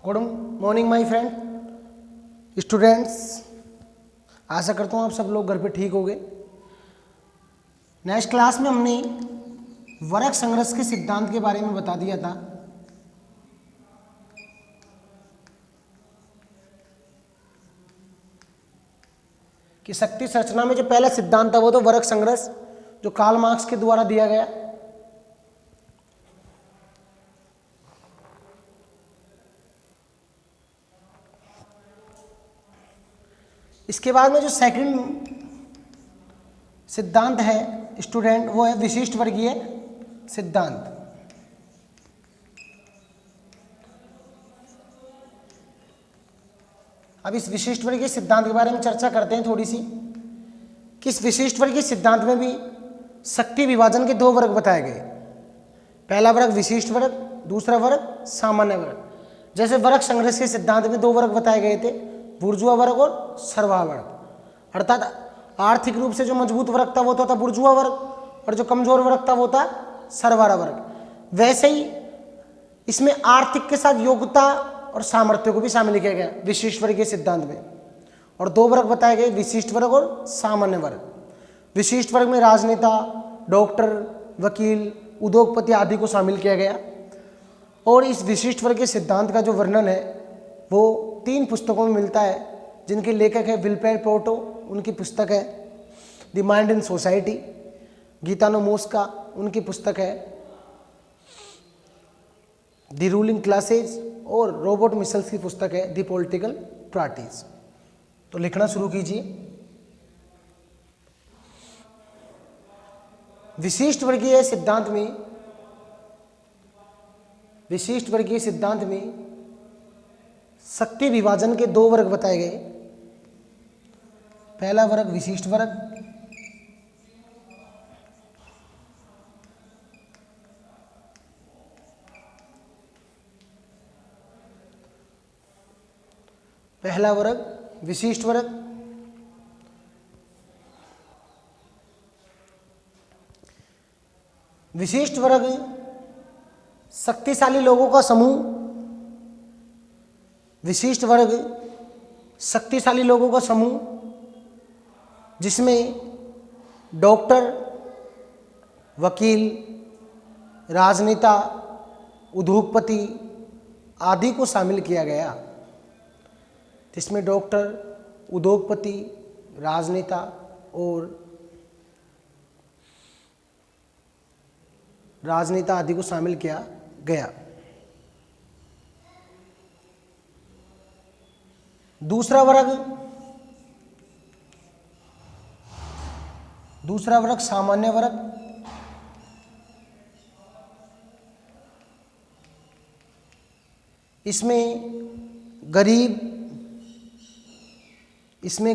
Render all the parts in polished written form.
Good morning my friend students. आशा करता हूँ आप सब लोग घर पे ठीक होंगे। नेक्स्ट क्लास में हमने वर्ग संघर्ष के सिद्धांत के बारे में बता दिया था। कि शक्ति संरचना में जो पहला सिद्धांत था वो तो वर्ग संघर्ष, जो कार्ल मार्क्स के द्वारा दिया गया। इसके बाद में जो सेकंड सिद्धांत है स्टूडेंट, वो है विशिष्ट वर्गीय सिद्धांत। अब इस विशिष्ट वर्गीय सिद्धांत के बारे में चर्चा करते हैं थोड़ी सी। कि इस विशिष्ट वर्गीय सिद्धांत में भी शक्ति विभाजन के दो वर्ग बताए गए। पहला वर्ग विशिष्ट वर्ग, दूसरा वर्ग सामान्य वर्ग। जैसे वर्ग संघर्ष के सिद्धांत में दो वर्ग बताए गए थे, बुर्जुआ वर्ग और सर्वा वर्ग। अर्थात आर्थिक रूप से जो मजबूत वर्ग था वो था बुर्जुआ वर्ग, और जो कमजोर वर्ग था वो था सर्वारा वर्ग। वैसे ही इसमें आर्थिक के साथ योग्यता और सामर्थ्य को भी शामिल किया गया विशिष्ट वर्ग के सिद्धांत में। और दो वर्ग बताए गए, विशिष्ट वर्ग और सामान्य वर्ग। विशिष्ट वर्ग में राजनेता, डॉक्टर, वकील, उद्योगपति आदि को शामिल किया गया। और इस विशिष्ट वर्ग के सिद्धांत का जो वर्णन है वो 3 पुस्तकों में मिलता है, जिनके लेखक है विल्फ्रेड प्रोटो। उनकी पुस्तक है the mind in society. Gaetano Mosca, उनकी पुस्तक है द रूलिंग क्लासेज। और रॉबर्ट मिशल्स की पुस्तक है द पॉलिटिकल पार्टीज। तो लिखना शुरू कीजिए। विशिष्ट वर्गीय सिद्धांत में शक्ति विभाजन के दो वर्ग बताए गए। पहला वर्ग विशिष्ट वर्ग, पहला वर्ग विशिष्ट वर्ग। विशिष्ट वर्ग शक्तिशाली लोगों का समूह। विशिष्ट वर्ग शक्तिशाली लोगों का समूह जिसमें डॉक्टर, वकील, राजनेता, उद्योगपति आदि को शामिल किया गया। जिसमें डॉक्टर, उद्योगपति, राजनेता आदि को शामिल किया गया। दूसरा वर्ग सामान्य वर्ग। इसमें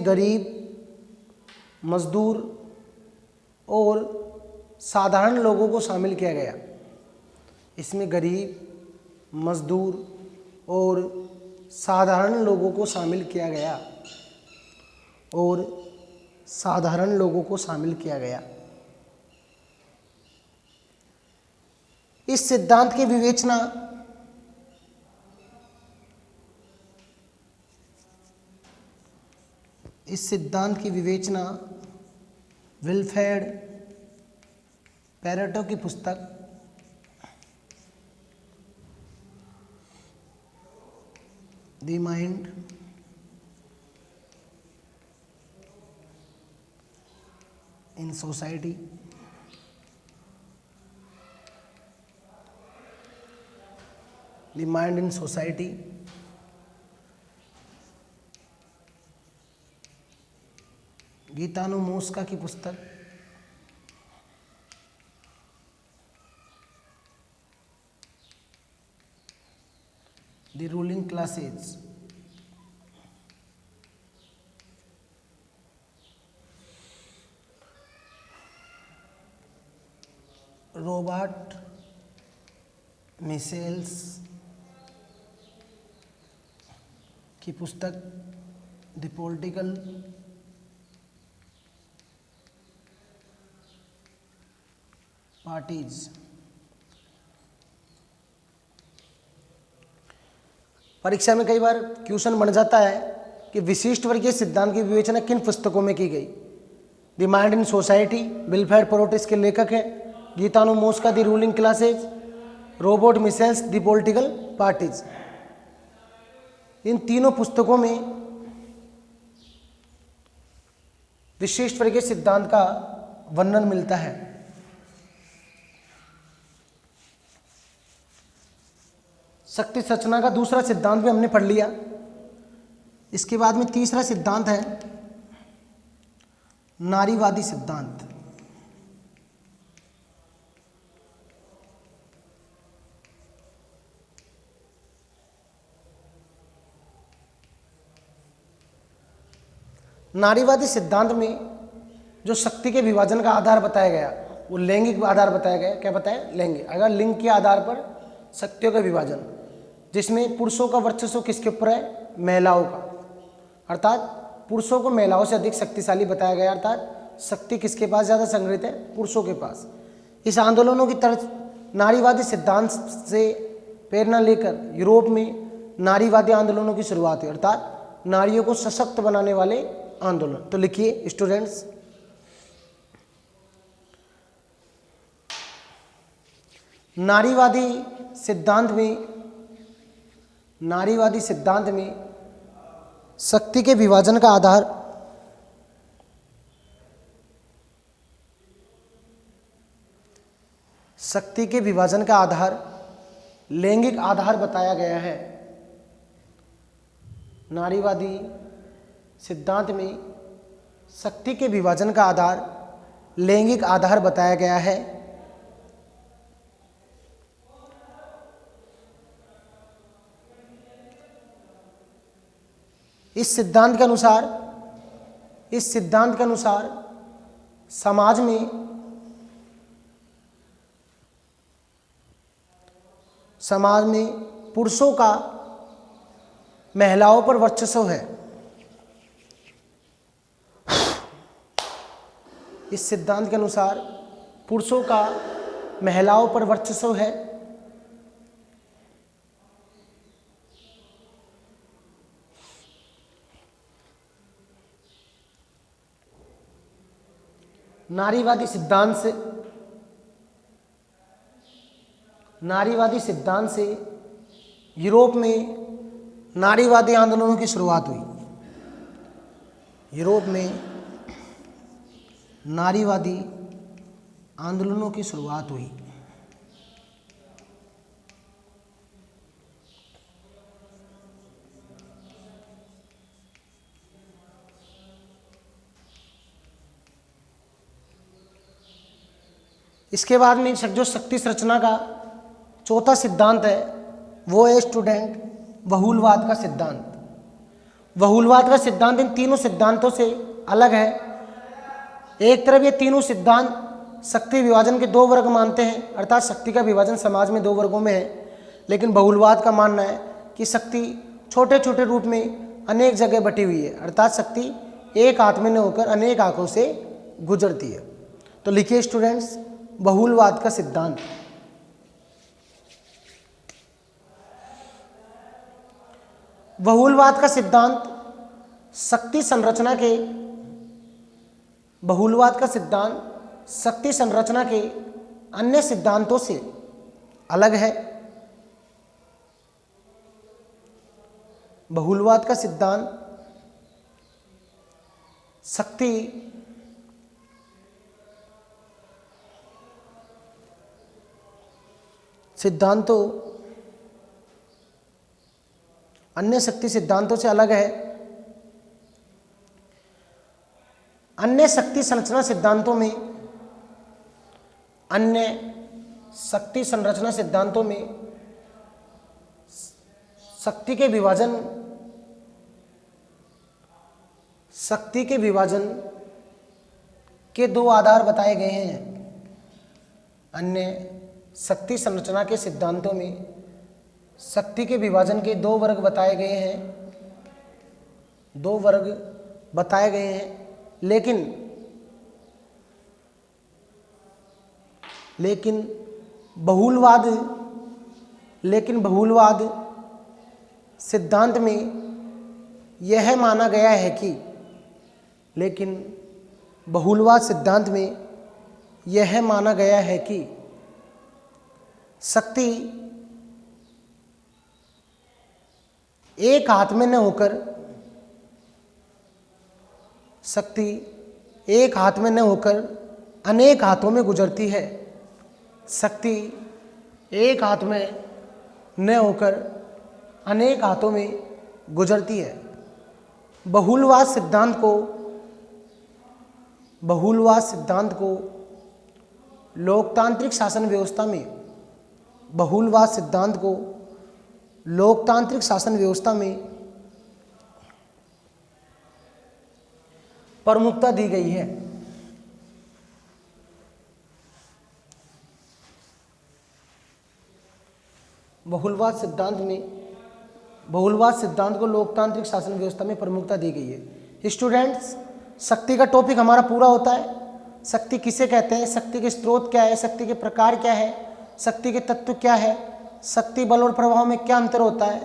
गरीब, मजदूर और साधारण लोगों को शामिल किया गया। इसमें गरीब, मजदूर और साधारण लोगों को शामिल किया गया। इस सिद्धांत की विवेचना विल्फ्रेड पेरेटो की पुस्तक the mind in society, Gaetano Mosca की पुस्तक the ruling classes, Robert Michels की पुस्तक द पॉलिटिकल पार्टीज। परीक्षा में कई बार क्वेश्चन बन जाता है कि विशिष्ट वर्गीय सिद्धांत की विवेचना किन पुस्तकों में की गई। The mind in society, Vilfredo प्रोटिस के लेखक हैं। Gaetano Mosca, the ruling classes, Robert Michels, the political parties. इन तीनों पुस्तकों में विशिष्ट वर्गीय सिद्धांत का वर्णन मिलता है। शक्ति संरचना का दूसरा सिद्धांत भी हमने पढ़ लिया। इसके बाद में तीसरा सिद्धांत है नारीवादी सिद्धांत। नारीवादी सिद्धांत में जो शक्ति के विभाजन का आधार बताया गया वो लैंगिक आधार बताया गया। क्या बताया? लैंगिक। अगर लिंग के आधार पर शक्तियों का विभाजन, जिसमें पुरुषों का वर्चस्व किसके ऊपर है? महिलाओं का। अर्थात पुरुषों को महिलाओं से अधिक शक्तिशाली बताया गया। अर्थात शक्ति किसके पास ज़्यादा संग्रहित है? पुरुषों के पास। इस आंदोलनों की तरफ नारीवादी सिद्धांत से प्रेरणा लेकर यूरोप में नारीवादी आंदोलनों की शुरुआत हुई। अर्थात नारियों को सशक्त बनाने वाले आंदोलन। तो लिखिए स्टूडेंट्स, नारीवादी सिद्धांत में शक्ति के विभाजन का आधार लैंगिक आधार बताया गया है। नारीवादी सिद्धांत में शक्ति के विभाजन का आधार लैंगिक आधार बताया गया है। इस सिद्धांत के अनुसार समाज में पुरुषों का महिलाओं पर वर्चस्व है। इस सिद्धांत के अनुसार पुरुषों का महिलाओं पर वर्चस्व है। नारीवादी सिद्धांत से यूरोप में नारीवादी आंदोलनों की शुरुआत हुई। यूरोप में नारीवादी आंदोलनों की शुरुआत हुई। इसके बाद में जो शक्ति संरचना का चौथा सिद्धांत है वो है स्टूडेंट बहुलवाद का सिद्धांत। बहुलवाद का सिद्धांत इन तीनों सिद्धांतों से अलग है। एक तरफ ये तीनों सिद्धांत शक्ति विभाजन के दो वर्ग मानते हैं, अर्थात शक्ति का विभाजन समाज में दो वर्गों में है। लेकिन बहुलवाद का मानना है कि शक्ति छोटे छोटे रूप में अनेक जगह बटी हुई है, अर्थात शक्ति एक हाथ में न होकर अनेक आंखों से गुजरती है। तो लिखिए स्टूडेंट्स बहुलवाद का सिद्धांत। बहुलवाद का सिद्धांत शक्ति संरचना के अन्य सिद्धांतों से अलग है। बहुलवाद का सिद्धांत शक्ति सिद्धांतों अन्य शक्ति सिद्धांतों से अलग है। अन्य शक्ति संरचना सिद्धांतों में शक्ति के विभाजन के दो आधार बताए गए हैं। अन्य शक्ति संरचना के सिद्धांतों में शक्ति के विभाजन के दो वर्ग बताए गए हैं। लेकिन बहुलवाद सिद्धांत में यह माना गया है कि, लेकिन बहुलवाद सिद्धांत में यह माना गया है कि शक्ति एक हाथ में न होकर, शक्ति एक हाथ में न होकर अनेक हाथों में गुजरती है। शक्ति एक हाथ में न होकर अनेक हाथों में गुजरती है। बहुलवाद सिद्धांत को लोकतांत्रिक शासन व्यवस्था में, बहुलवाद सिद्धांत को लोकतांत्रिक शासन व्यवस्था में प्रमुखता दी गई है। बहुलवाद सिद्धांत को लोकतांत्रिक शासन व्यवस्था में प्रमुखता दी गई है। स्टूडेंट्स, शक्ति का टॉपिक हमारा पूरा होता है। शक्ति किसे कहते हैं, शक्ति के स्रोत क्या है, शक्ति के प्रकार क्या है, शक्ति के तत्व क्या है, शक्ति बल और प्रभाव में क्या अंतर होता है,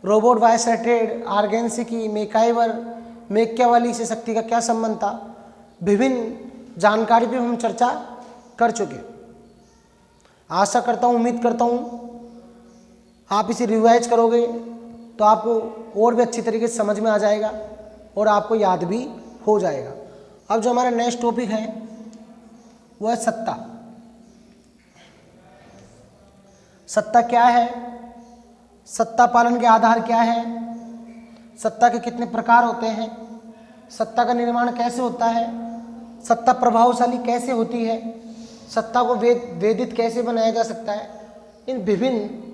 रोबोट वायसरेटेड, आर्गेन्सिकी, मेकाइवर, मेकियावेली से शक्ति का क्या संबंध था, विभिन्न जानकारी पे हम चर्चा कर चुके। आशा करता हूँ, उम्मीद करता हूँ आप इसे रिवाइज करोगे तो आपको और भी अच्छी तरीके से समझ में आ जाएगा और आपको याद भी हो जाएगा। अब जो हमारा नेक्स्ट टॉपिक है वो है सत्ता। सत्ता क्या है, सत्ता पालन के आधार क्या है, सत्ता के कितने प्रकार होते हैं, सत्ता का निर्माण कैसे होता है, सत्ता प्रभावशाली कैसे होती है, सत्ता को वेदित कैसे बनाया जा सकता है। इन विभिन्न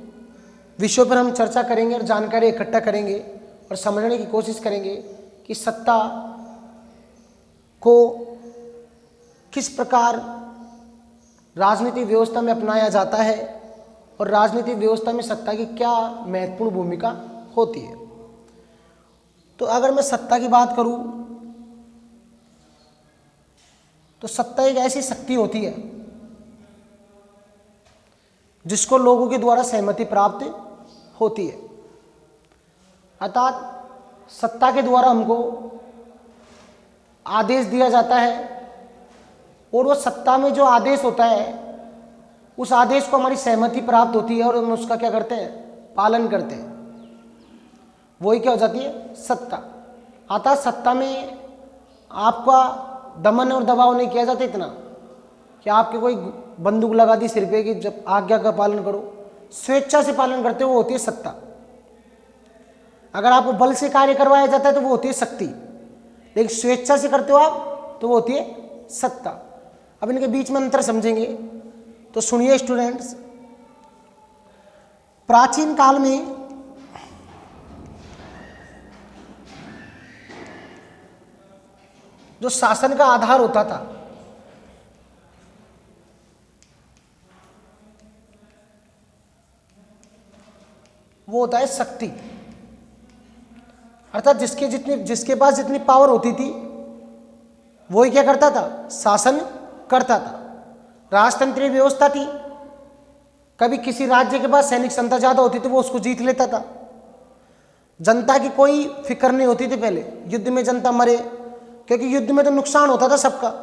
विषयों पर हम चर्चा करेंगे और जानकारी इकट्ठा करेंगे और समझने की कोशिश करेंगे कि सत्ता को किस प्रकार राजनीतिक व्यवस्था में अपनाया जाता है और राजनीतिक व्यवस्था में सत्ता की क्या महत्वपूर्ण भूमिका होती है। तो अगर मैं सत्ता की बात करूं तो सत्ता एक ऐसी शक्ति होती है जिसको लोगों के द्वारा सहमति प्राप्त होती है। अर्थात सत्ता के द्वारा हमको आदेश दिया जाता है और वो सत्ता में जो आदेश होता है उस आदेश को हमारी सहमति प्राप्त होती है और हम उसका क्या करते हैं, पालन करते हैं। वही क्या हो जाती है, सत्ता। अतः सत्ता में आपका दमन और दबाव नहीं किया जाता इतना कि आपके कोई बंदूक लगा दी सिर पे कि जब आज्ञा का पालन करो, स्वेच्छा से पालन करते हो वो होती है सत्ता। अगर आपको बल से कार्य करवाया जाता है तो वो होती है शक्ति, लेकिन स्वेच्छा से करते हो आप तो वो होती है सत्ता। अब इनके बीच में अंतर समझेंगे तो सुनिए स्टूडेंट्स। प्राचीन काल में जो शासन का आधार होता था वो होता है शक्ति। अर्थात जिसके पास जितनी पावर होती थी वही क्या करता था, शासन करता था। राजतंत्रीय व्यवस्था थी, कभी किसी राज्य के पास सैनिक क्षमता ज्यादा होती थी वो उसको जीत लेता था। जनता की कोई फिक्र नहीं होती थी पहले, युद्ध में जनता मरे, क्योंकि युद्ध में तो नुकसान होता था सबका।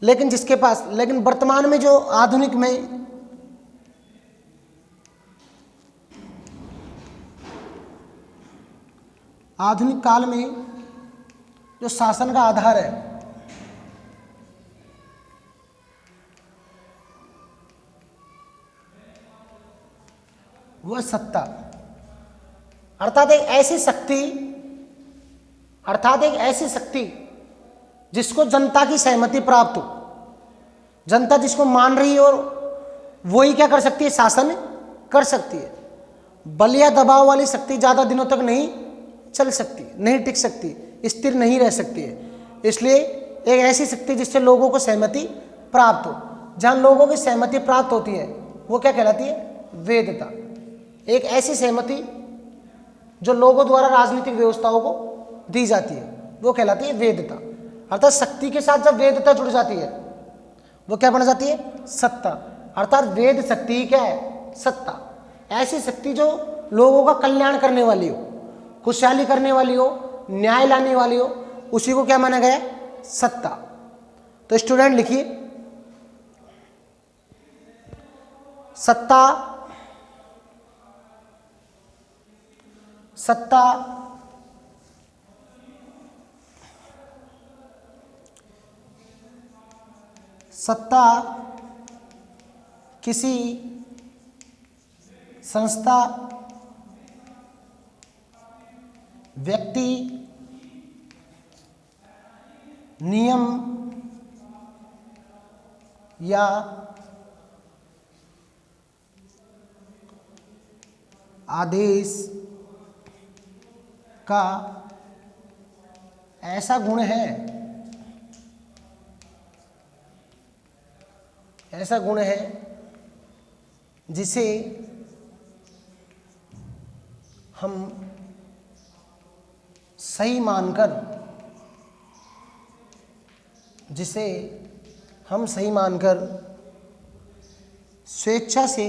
लेकिन वर्तमान में जो आधुनिक काल में जो शासन का आधार है वह सत्ता। अर्थात एक ऐसी शक्ति जिसको जनता की सहमति प्राप्त हो, जनता जिसको मान रही है और वही क्या कर सकती है, शासन कर सकती है। बल या दबाव वाली शक्ति ज्यादा दिनों तक नहीं चल सकती, नहीं टिक सकती, स्थिर नहीं रह सकती है। इसलिए एक ऐसी शक्ति जिससे लोगों को सहमति प्राप्त हो, जहां लोगों की सहमति प्राप्त होती है वो क्या कहलाती है, वेदता। एक ऐसी सहमति जो लोगों द्वारा राजनीतिक व्यवस्थाओं को दी जाती है वो कहलाती है वेदता। अर्थात शक्ति के साथ जब वेदता जुड़ जाती है वो क्या बन जाती है, सत्ता। अर्थात वेद शक्ति क्या है, सत्ता। ऐसी शक्ति जो लोगों का कल्याण करने वाली हो, खुशहाली करने वाली हो, न्याय लाने वाली हो, उसी को क्या माना गया है? सत्ता। तो स्टूडेंट लिखिए, सत्ता, सत्ता सत्ता किसी संस्था, व्यक्ति, नियम या आदेश का ऐसा गुण है, ऐसा गुण है जिसे हम सही मानकर, जिसे हम सही मानकर स्वेच्छा से,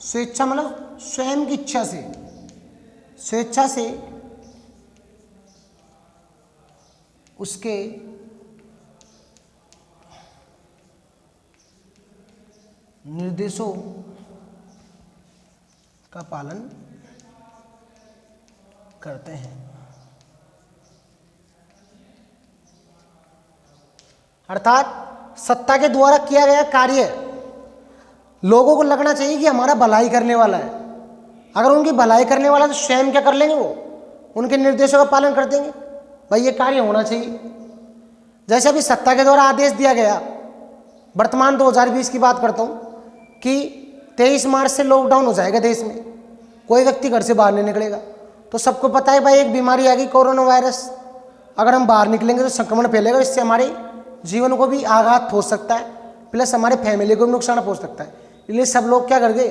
स्वेच्छा मतलब स्वयं की इच्छा से, स्वेच्छा से उसके निर्देशों का पालन करते हैं। अर्थात सत्ता के द्वारा किया गया कार्य लोगों को लगना चाहिए कि हमारा भलाई करने वाला है। अगर उनकी भलाई करने वाला तो स्वयं क्या कर लेंगे, वो उनके निर्देशों का पालन कर देंगे। भाई ये कार्य होना चाहिए। जैसे अभी सत्ता के द्वारा आदेश दिया गया, वर्तमान 2020 की बात करता हूँ, कि 23 मार्च से लॉकडाउन हो जाएगा देश में, कोई व्यक्ति घर से बाहर नहीं निकलेगा। तो सबको पता है भाई एक बीमारी आ गई, कोरोना वायरस, अगर हम बाहर निकलेंगे तो संक्रमण फैलेगा, इससे हमारे जीवन को भी आघात पहुँच सकता है, प्लस हमारे फैमिली को भी नुकसान पहुँच सकता है। इसलिए सब लोग क्या कर गए,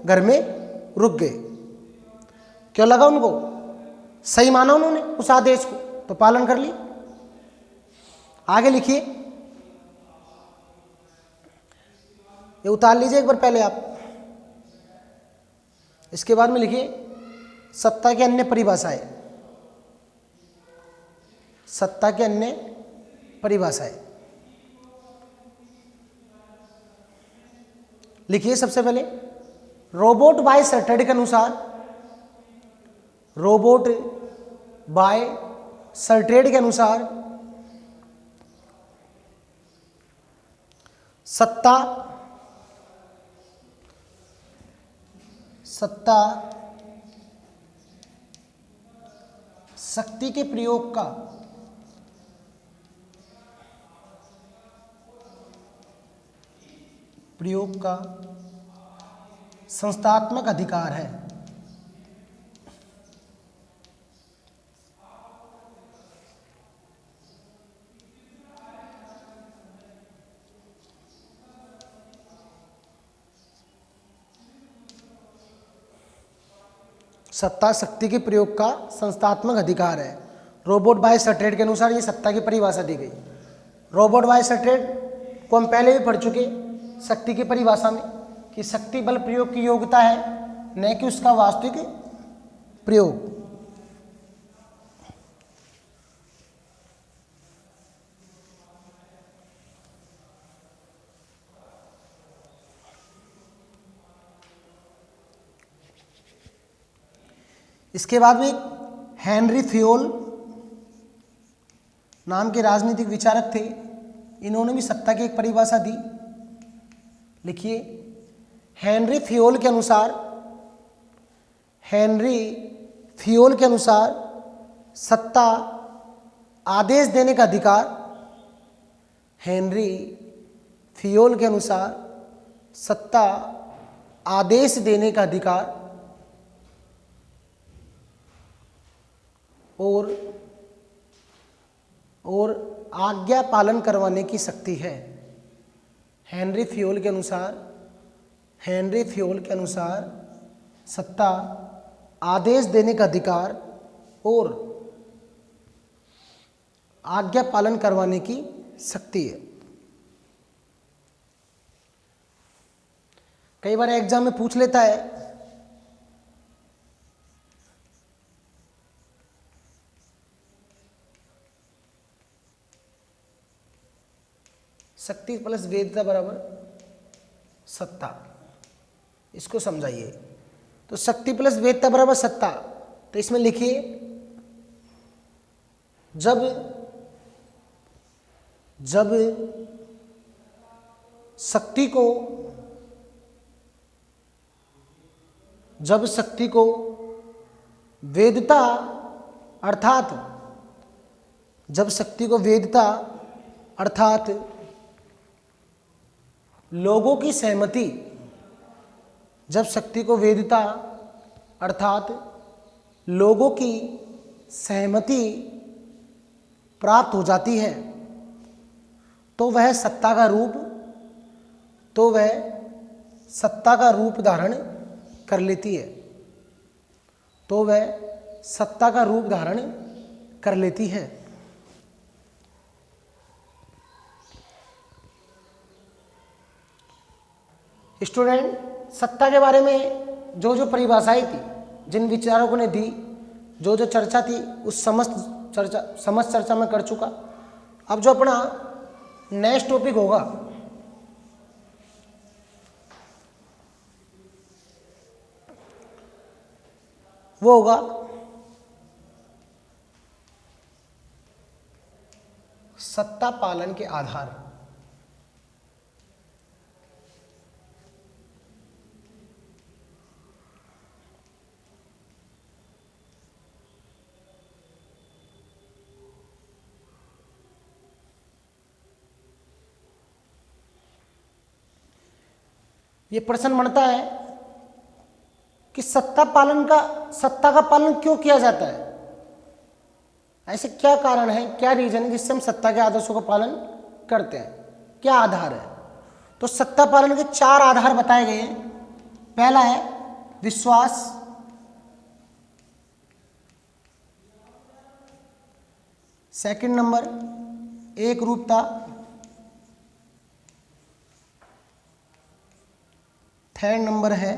घर में रुक गए। क्यों लगा उनको? सही माना उन्होंने उस आदेश को, तो पालन कर लिया। आगे लिखिए, ये उतार लीजिए एक बार पहले आप, इसके बाद में लिखिए सत्ता की अन्य परिभाषाएं। सत्ता की अन्य परिभाषाएं लिखिए। सबसे पहले रोबोट बाय सर्टेड के अनुसार, रोबोट बाय सर्टेड के अनुसार सत्ता, सत्ता शक्ति के प्रयोग का संस्थात्मक अधिकार है। सत्ता शक्ति के प्रयोग का संस्थात्मक अधिकार है। रोबोट बाय सर्टेड के अनुसार ये सत्ता की परिभाषा दी गई। रोबोट बाय सर्टेड को हम पहले भी पढ़ चुके शक्ति की परिभाषा में, कि शक्ति बल प्रयोग की योग्यता है, न कि उसका वास्तविक प्रयोग। इसके बाद में हेनरी थियोल नाम के राजनीतिक विचारक थे, इन्होंने भी सत्ता की एक परिभाषा दी। लिखिए, हेनरी थियोल के अनुसार, हेनरी थियोल के अनुसार सत्ता आदेश देने का अधिकार, हेनरी थियोल के अनुसार सत्ता आदेश देने का अधिकार और आज्ञा पालन करवाने की शक्ति है। हेनरी थियोल के अनुसार, हेनरी थियोल के अनुसार सत्ता आदेश देने का अधिकार और आज्ञा पालन करवाने की शक्ति है। कई बार एग्जाम में पूछ लेता है शक्ति प्लस वेदता बराबर सत्ता, इसको समझाइए। तो शक्ति प्लस वेदता बराबर सत्ता, तो इसमें लिखिए जब शक्ति को वेदता अर्थात लोगों की सहमति, जब शक्ति को वेदता अर्थात लोगों की सहमति प्राप्त हो जाती है तो वह सत्ता का रूप धारण कर लेती है, स्टूडेंट, सत्ता के बारे में जो परिभाषाएं थी, जिन विचारकों ने दी, जो चर्चा थी, उस समस्त चर्चा में कर चुका। अब जो अपना नेक्स्ट टॉपिक होगा वो होगा सत्ता पालन के आधार। ये प्रश्न बनता है कि सत्ता का पालन क्यों किया जाता है, ऐसे क्या कारण है, क्या रीजन है जिससे हम सत्ता के आदर्शों का पालन करते हैं, क्या आधार है। तो सत्ता पालन के 4 आधार बताए गए हैं। पहला है विश्वास, सेकंड नंबर एकरूपता, थर्ड नंबर है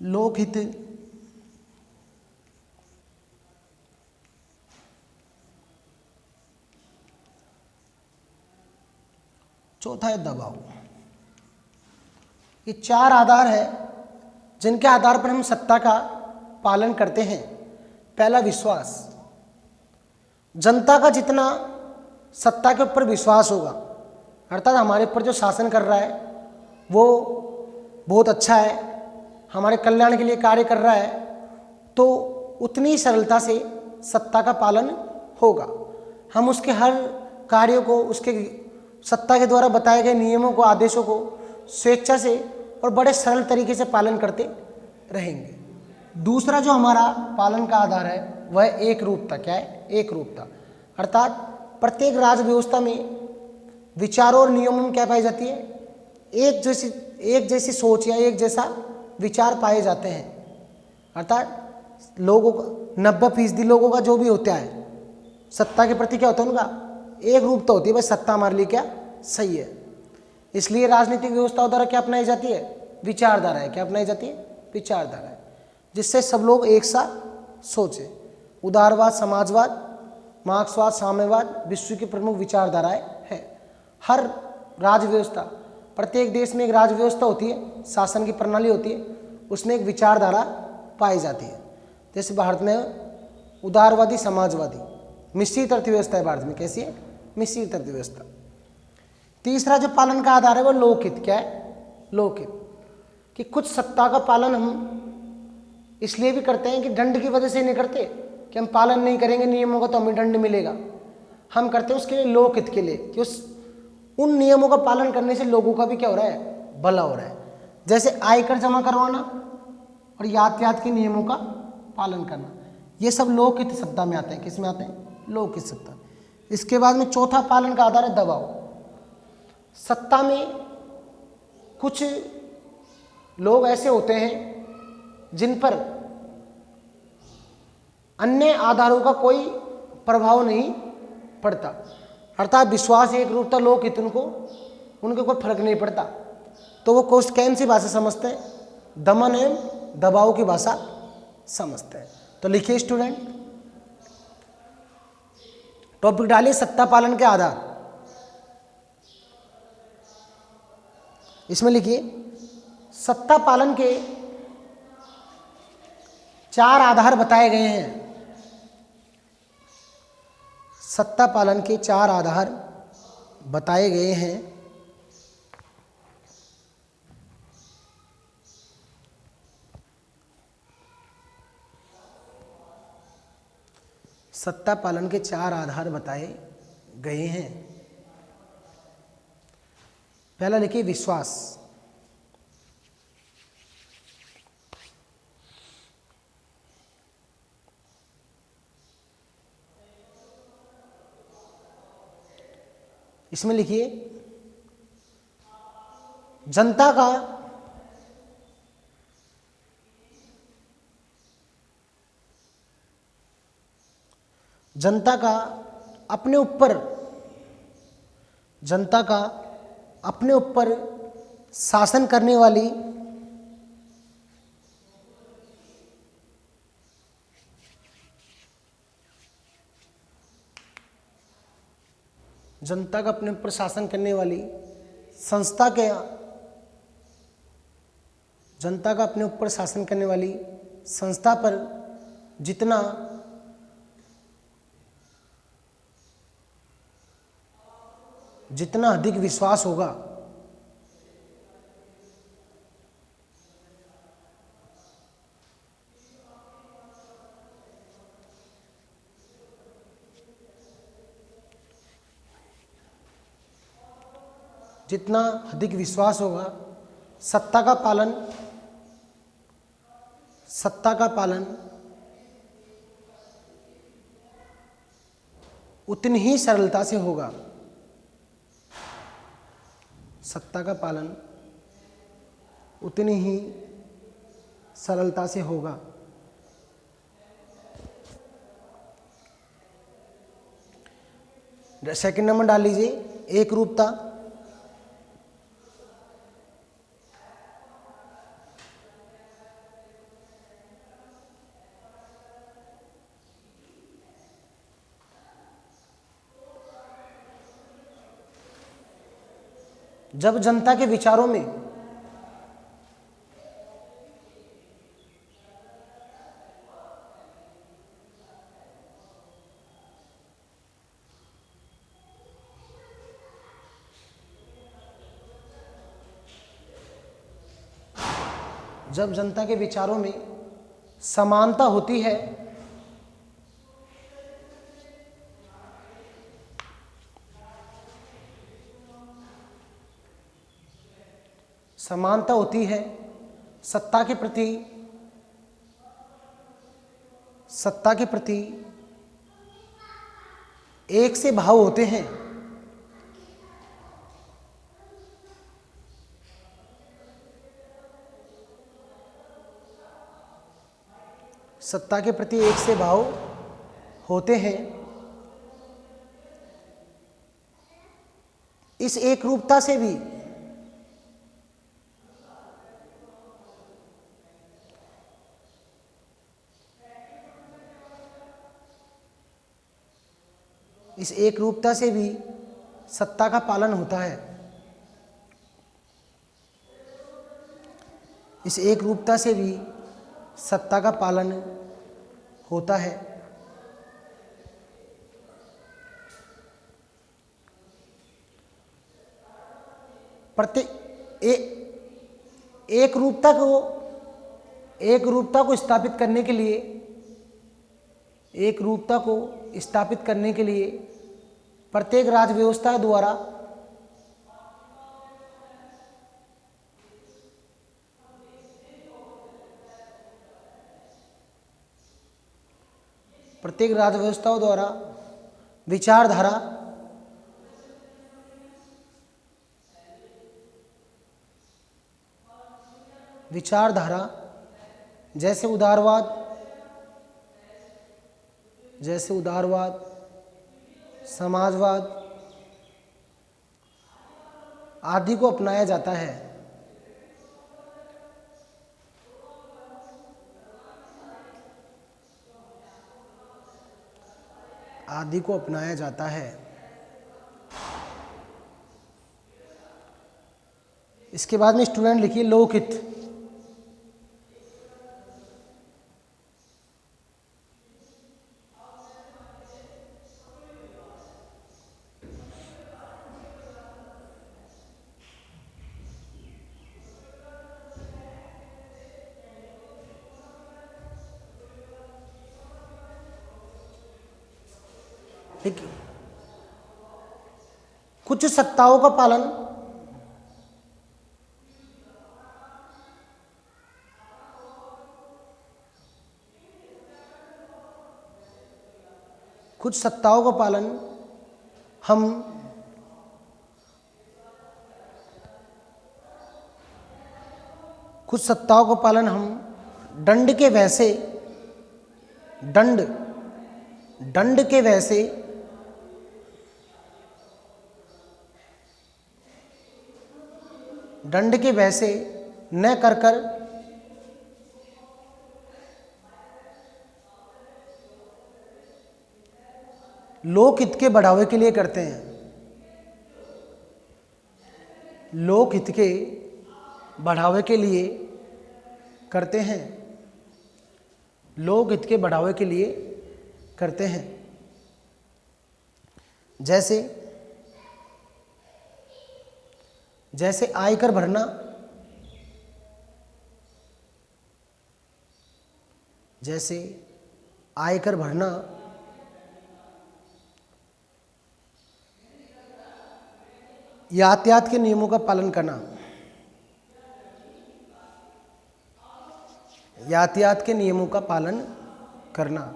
लोकहित, चौथा है दबाव। ये 4 आधार है जिनके आधार पर हम सत्ता का पालन करते हैं। पहला विश्वास, जनता का जितना सत्ता के ऊपर विश्वास होगा, अर्थात हमारे ऊपर जो शासन कर रहा है वो बहुत अच्छा है, हमारे कल्याण के लिए कार्य कर रहा है, तो उतनी सरलता से सत्ता का पालन होगा। हम उसके हर कार्यों को, उसके सत्ता के द्वारा बताए गए नियमों को, आदेशों को स्वेच्छा से और बड़े सरल तरीके से पालन करते रहेंगे। दूसरा जो हमारा पालन का आधार है वह है एकरूपता। क्या है? एकरूपता, अर्थात प्रत्येक राज व्यवस्था में विचारों और नियमों में क्या पाई जाती है? एक जैसी सोच या एक जैसा विचार पाए जाते हैं। अर्थात लोगों का 90% लोगों का जो भी होता है सत्ता के प्रति क्या होता है, उनका एक रूपता होती है, भाई सत्ता हमारे लिए क्या सही है। इसलिए राजनीतिक व्यवस्थाओं द्वारा क्या अपनाई जाती है? विचारधारा है। क्या अपनाई जाती है? विचारधारा है, जिससे सब लोग एक सा सोचे। उदारवाद, समाजवाद, मार्क्सवाद, साम्यवाद विश्व की प्रमुख विचारधाराएं हैं। हर राज व्यवस्था, प्रत्येक देश में एक राज व्यवस्था होती है, शासन की प्रणाली होती है, उसमें एक विचारधारा पाई जाती है। जैसे भारत में उदारवादी, समाजवादी, मिश्रित अर्थव्यवस्था है भारत में। कैसी है? मिश्रित अर्थव्यवस्था। तीसरा जो पालन का आधार है वो लोकहित। क्या है? लोकहित, कि कुछ सत्ता का पालन हम इसलिए भी करते हैं कि दंड की वजह से नहीं करते कि हम पालन नहीं करेंगे नियमों का तो हमें दंड मिलेगा। हम करते हैं उसके लिए लोकहित के लिए, कि उन नियमों का पालन करने से लोगों का भी क्या हो रहा है? भला हो रहा है। जैसे आयकर जमा करवाना और यातायात के नियमों का पालन करना, ये सब लोकहित सत्ता में आते हैं। किस में आते हैं? लोकहित सत्ता। इसके बाद में चौथा पालन का आधार है दबाव। सत्ता में कुछ लोग ऐसे होते हैं जिन पर अन्य आधारों का कोई प्रभाव नहीं पड़ता, अर्थात विश्वास, एक रूपता, लोकहित, उनके कोई फर्क नहीं पड़ता, तो वो कौन सी भाषा समझते हैं? दमन एवं दबाव की भाषा समझते हैं। तो लिखिए स्टूडेंट, टॉपिक डालिए सत्ता पालन के आधार। इसमें लिखिए सत्ता पालन के 4 आधार बताए गए हैं। सत्ता पालन के 4 आधार बताए गए हैं। सत्ता पालन के 4 आधार बताए गए हैं। पहला लिखिए विश्वास। इसमें लिखिए जनता का अपने ऊपर शासन करने वाली संस्था के जनता का अपने ऊपर शासन करने वाली संस्था पर जितना अधिक विश्वास होगा सत्ता का पालन उतनी ही सरलता से होगा। सत्ता का पालन उतनी ही सरलता से होगा। सेकंड नंबर डाल लीजिए एकरूपता। जब जनता के विचारों में समानता होती है सत्ता के प्रति एक से भाव होते हैं। सत्ता के प्रति एक से भाव होते हैं। इस एकरूपता से भी सत्ता का पालन होता है। इस एकरूपता से भी सत्ता का पालन होता है। एकरूपता को स्थापित करने के लिए प्रत्येक राज्य व्यवस्था द्वारा विचारधारा जैसे उदारवाद, समाजवाद आदि को अपनाया जाता है। इसके बाद में स्टूडेंट लिखिए लोकहित। ठीक है। कुछ सत्ताओं का पालन हम दंड के वैसे न कर लोकहित के बढ़ावे के लिए करते हैं। लोकहित के बढ़ावे के लिए करते हैं। लोकहित के बढ़ावे के लिए करते हैं। जैसे आयकर भरना, यातायात के नियमों का पालन करना, यातायात के नियमों का पालन करना,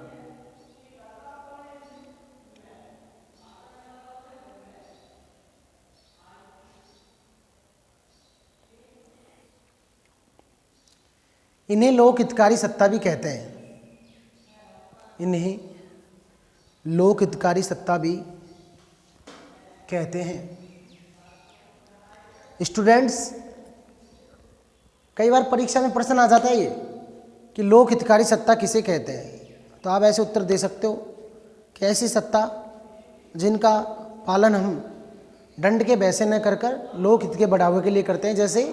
इन्हें लोकहितकारी सत्ता भी कहते हैं। इन्हें लोकहितकारी सत्ता भी कहते हैं। स्टूडेंट्स, कई बार परीक्षा में प्रश्न आ जाता है ये कि लोकहितकारी सत्ता किसे कहते हैं, तो आप ऐसे उत्तर दे सकते हो कि ऐसी सत्ता जिनका पालन हम दंड के वैसे न कर लोकहित के बढ़ावे के लिए करते हैं, जैसे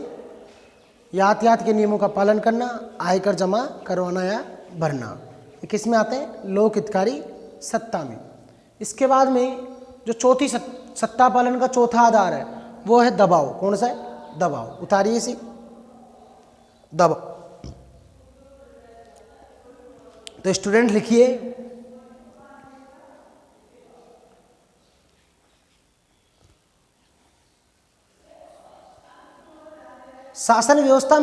यातायात के नियमों का पालन करना, आयकर जमा करवाना या भरना। ये किस में आते हैं? लोकहितकारी सत्ता में। इसके बाद में जो चौथी सत्ता पालन का चौथा आधार है वो है दबाव। कौन सा है? दबाव। उतारिए इसे। दबाव। तो स्टूडेंट लिखिए शासन व्यवस्था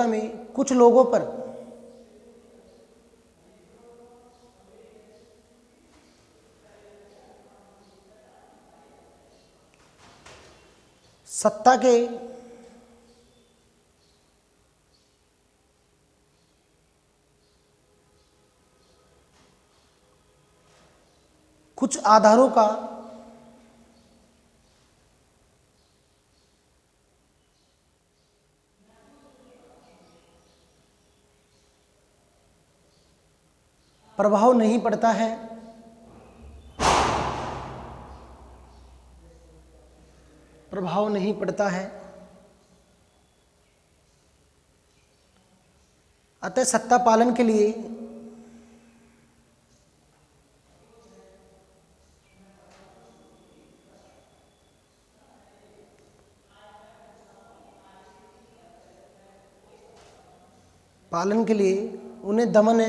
में कुछ लोगों पर सत्ता के कुछ आधारों का प्रभाव नहीं पड़ता है, अतः सत्ता पालन के लिए उन्हें दमन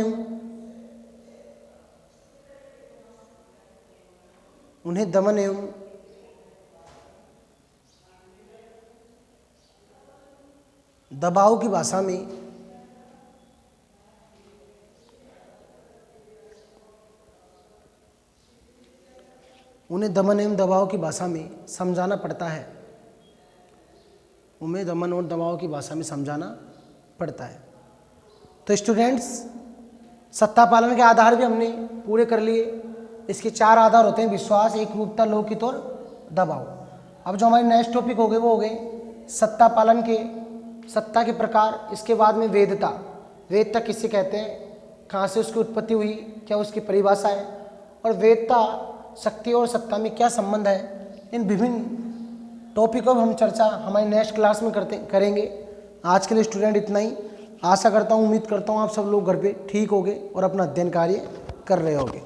एवं दबाव की भाषा में समझाना पड़ता है। उन्हें दमन और दबाव की भाषा में समझाना पड़ता है। तो स्टूडेंट्स, सत्ता पालन के आधार भी हमने पूरे कर लिए। इसके 4 आधार होते हैं: विश्वास, एकरूपता, लोकहित और दबाव। अब जो हमारे नेक्स्ट टॉपिक हो गए वो हो गए सत्ता पालन के सत्ता के प्रकार, इसके बाद में वेदता। वेदता किससे कहते हैं, कहाँ से उसकी उत्पत्ति हुई, क्या उसकी परिभाषा है, और वेदता शक्ति और सत्ता में क्या संबंध है। इन विभिन्न टॉपिकों पर हम चर्चा हमारी नेक्स्ट क्लास में करेंगे। आज के लिए स्टूडेंट इतना ही। आशा करता हूँ, उम्मीद करता हूँ आप सब लोग घर पे ठीक होगे और अपना अध्ययन कार्य कर रहे होगे।